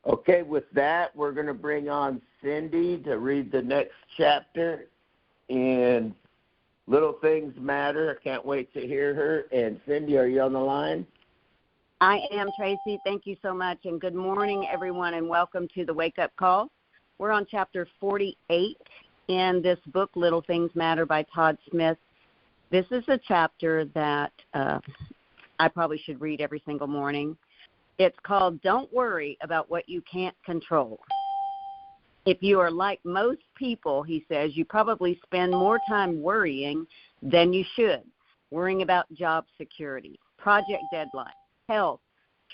Okay, with that, we're going to bring on Cindy to read the next chapter in Little Things Matter. I can't wait to hear her. And Cindy, are you on the line? I am, Tracy. Thank you so much. And good morning, everyone, and welcome to the Wake Up Call. We're on chapter 48 in this book, Little Things Matter by Todd Smith. This is a chapter that I probably should read every single morning. It's called Don't Worry About What You Can't Control. If you are like most people, he says, you probably spend more time worrying than you should, worrying about job security, project deadlines, health,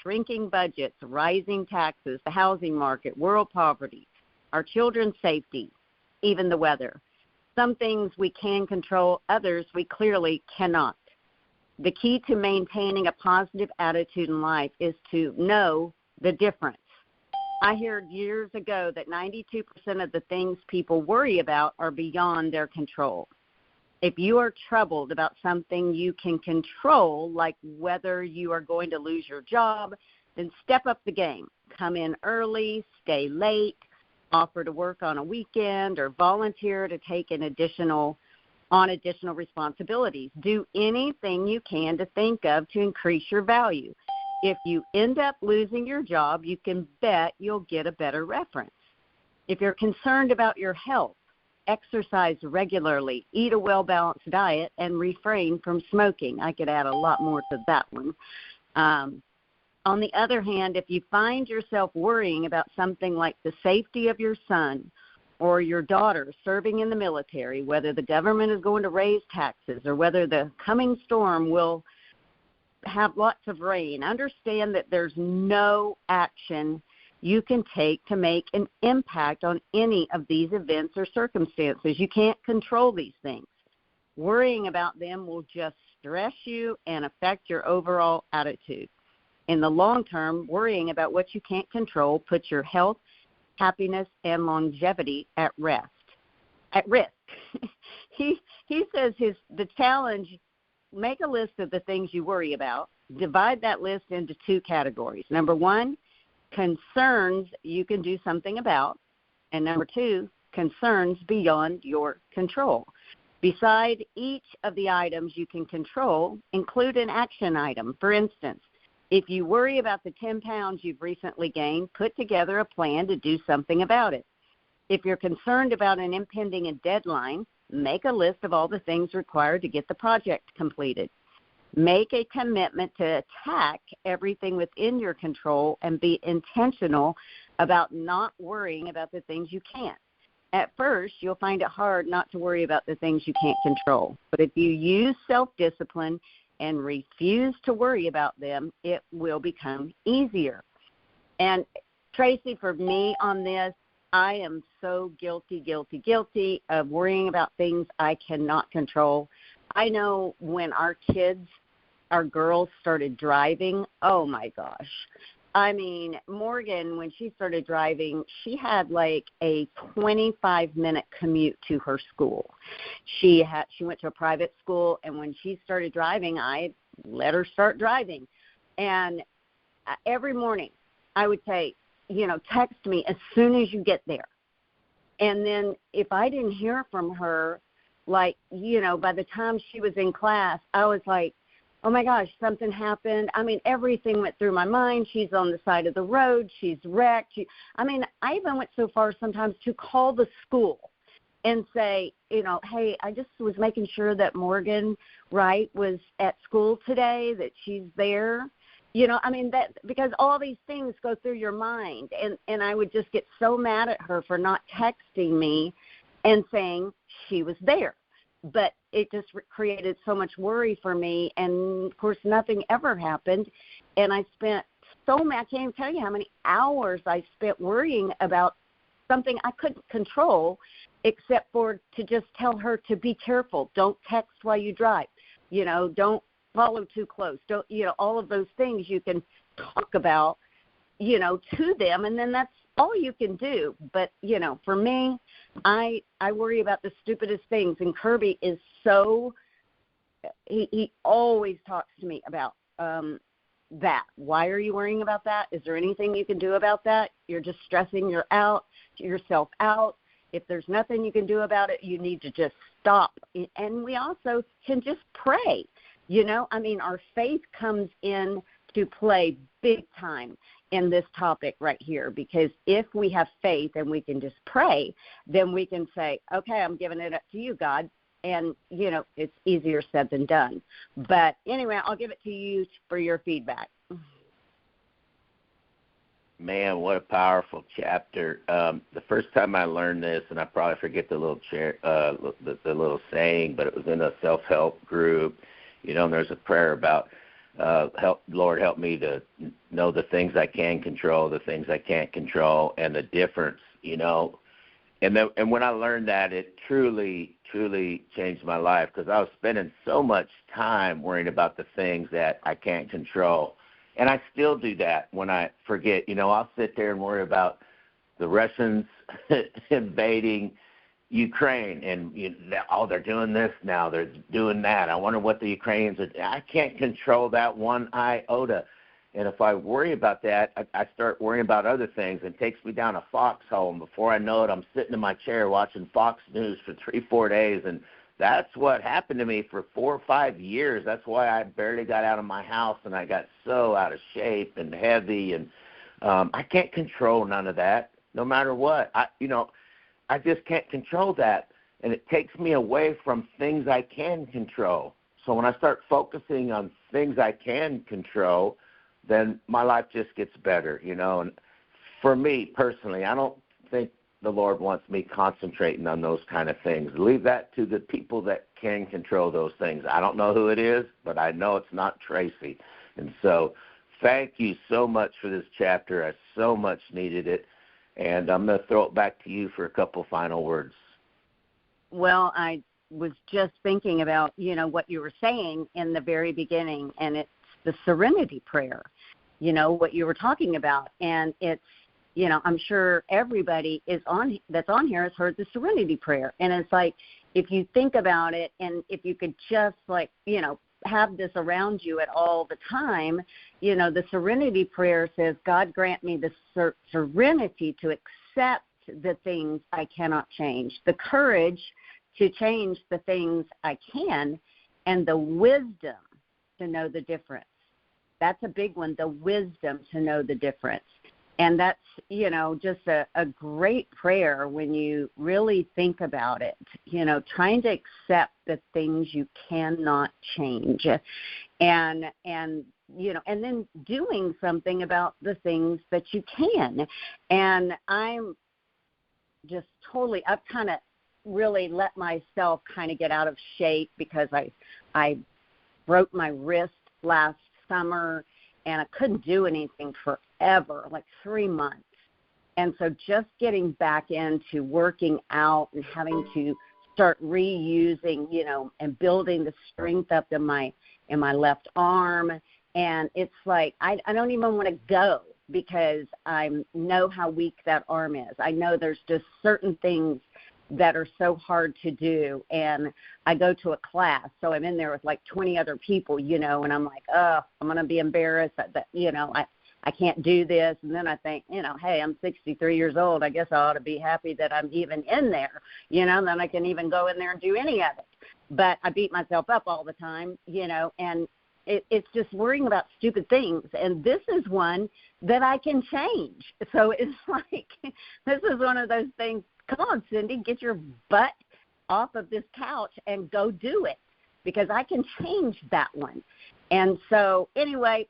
shrinking budgets, rising taxes, the housing market, world poverty, our children's safety, even the weather. Some things we can control, others we clearly cannot. The key to maintaining a positive attitude in life is to know the difference. I heard years ago that 92% of the things people worry about are beyond their control. If you are troubled about something you can control, like whether you are going to lose your job, then step up the game. Come in early, stay late, offer to work on a weekend, or volunteer to take additional responsibilities. Do anything you can to think of to increase your value. If you end up losing your job, you can bet you'll get a better reference. If you're concerned about your health, exercise regularly, eat a well-balanced diet, and refrain from smoking. I could add a lot more to that one. On the other hand, if you find yourself worrying about something like the safety of your son or your daughter serving in the military, whether the government is going to raise taxes or whether the coming storm will have lots of rain, understand that there's no action you can take to make an impact on any of these events or circumstances. You can't control these things. Worrying about them will just stress you and affect your overall attitude. In the long term, worrying about what you can't control puts your health, happiness, and longevity at risk. He says the challenge, make a list of the things you worry about. Divide that list into two categories. Number one, concerns you can do something about. And number two, concerns beyond your control. Beside each of the items you can control, include an action item. For instance, if you worry about the 10 pounds you've recently gained, put together a plan to do something about it. If you're concerned about an impending deadline, make a list of all the things required to get the project completed. Make a commitment to attack everything within your control and be intentional about not worrying about the things you can't. At first, you'll find it hard not to worry about the things you can't control. But if you use self-discipline and refuse to worry about them, it will become easier. And Tracy, for me on this, I am so guilty of worrying about things I cannot control. I know when our girls started driving, oh my gosh. I mean, Morgan, when she started driving, she had like a 25-minute commute to her school. She went to a private school, and when she started driving, I let her start driving. And every morning I would say, text me as soon as you get there. And then if I didn't hear from her, by the time she was in class, I was like, oh, my gosh, something happened. I mean, everything went through my mind. She's on the side of the road. She's wrecked. I even went so far sometimes to call the school and say, hey, I just was making sure that Morgan Wright was at school today, that she's there. Because all these things go through your mind. And I would just get so mad at her for not texting me and saying she was there. But it just created so much worry for me. And, of course, nothing ever happened. And I spent I can't even tell you how many hours I spent worrying about something I couldn't control except for to just tell her to be careful. Don't text while you drive. Don't follow too close. Don't, all of those things you can talk about, to them. And then that's all you can do. But, for me, I worry about the stupidest things. And Kirby is he always talks to me about that. Why are you worrying about that? Is there anything you can do about that? You're just stressing yourself out. If there's nothing you can do about it, you need to just stop. And we also can just pray. Our faith comes in to play big time in this topic right here, because if we have faith and we can just pray, then we can say, okay, I'm giving it up to you, God. And, it's easier said than done. But anyway, I'll give it to you for your feedback. Man, what a powerful chapter. The first time I learned this, and I probably forget the little the little saying, but it was in a self-help group. And there's a prayer about, Lord, help me to know the things I can control, the things I can't control, and the difference, And when I learned that, it truly changed my life, because I was spending so much time worrying about the things that I can't control. And I still do that when I forget. I'll sit there and worry about the Russians invading Ukraine, and they're doing this now, they're doing that. I wonder what the Ukrainians are. I can't control that one iota. And if I worry about that, I start worrying about other things, and it takes me down a foxhole. And before I know it, I'm sitting in my chair watching Fox News for 3-4 days. And that's what happened to me for 4 or 5 years. That's why I barely got out of my house, and I got so out of shape and heavy. And I can't control none of that, no matter what. I just can't control that. And it takes me away from things I can control. So when I start focusing on things I can control, then my life just gets better, And for me personally, I don't think the Lord wants me concentrating on those kind of things. Leave that to the people that can control those things. I don't know who it is, but I know it's not Tracy. And so thank you so much for this chapter. I so much needed it. And I'm going to throw it back to you for a couple final words. Well, I was just thinking about, what you were saying in the very beginning, and it's the serenity prayer, what you were talking about. And it's, I'm sure everybody that's on here has heard the serenity prayer. And it's like, if you think about it, and if you could just have this around you at all the time, the serenity prayer says, God grant me the serenity to accept the things I cannot change, the courage to change the things I can, and the wisdom to know the difference. That's a big one, the wisdom to know the difference. And that's, just a great prayer when you really think about it, trying to accept the things you cannot change, and then doing something about the things that you can. And I'm just I've kind of really let myself kind of get out of shape, because I broke my wrist last summer, and I couldn't do anything forever, like 3 months. And so just getting back into working out and having to start reusing, and building the strength up in my left arm. And it's like I don't even want to go, because I know how weak that arm is. I know there's just certain things that are so hard to do. And I go to a class, so I'm in there with like 20 other people, and I'm like, oh, I'm going to be embarrassed that I can't do this. And then I think, hey, I'm 63 years old. I guess I ought to be happy that I'm even in there, then I can even go in there and do any of it. But I beat myself up all the time, and it's just worrying about stupid things. And this is one that I can change. So it's like, this is one of those things. Come on, Cindy, get your butt off of this couch and go do it, because I can change that one. And so anyway,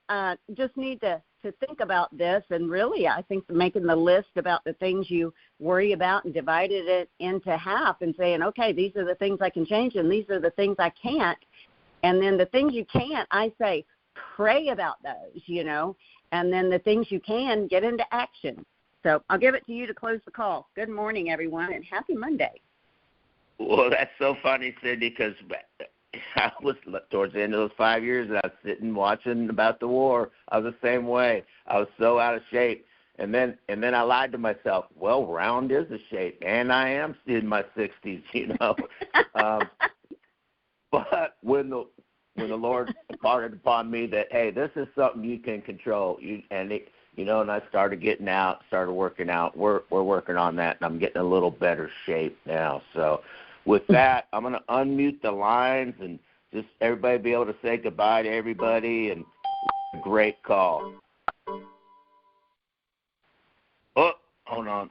just need to think about this. And really, I think making the list about the things you worry about and divided it into half and saying, okay, these are the things I can change and these are the things I can't. And then the things you can't, I say, pray about those, and then the things you can, get into action. So I'll give it to you to close the call. Good morning, everyone, and happy Monday. Well, that's so funny, Cindy, because I was towards the end of those 5 years, and I was sitting watching about the war. I was the same way. I was so out of shape. And then I lied to myself. Well, round is a shape, and I am in my 60s, But when when the Lord imparted upon me that, hey, this is something you can control. And I started getting out, started working out. We're working on that, and I'm getting a little better shape now. So with that, I'm going to unmute the lines and just everybody be able to say goodbye to everybody, and a great call. Oh, hold on.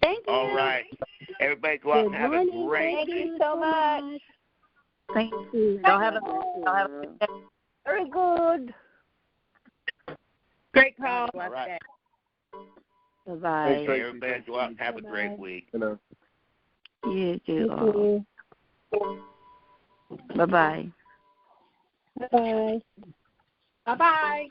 Thank you. All right. Everybody go out and have a great Thank you so much. Thank you. Y'all have a good day. Very good. Great call. All right. Bye-bye. Hey, everybody go out and have a great week. You too. Bye-bye. Bye-bye. Bye-bye.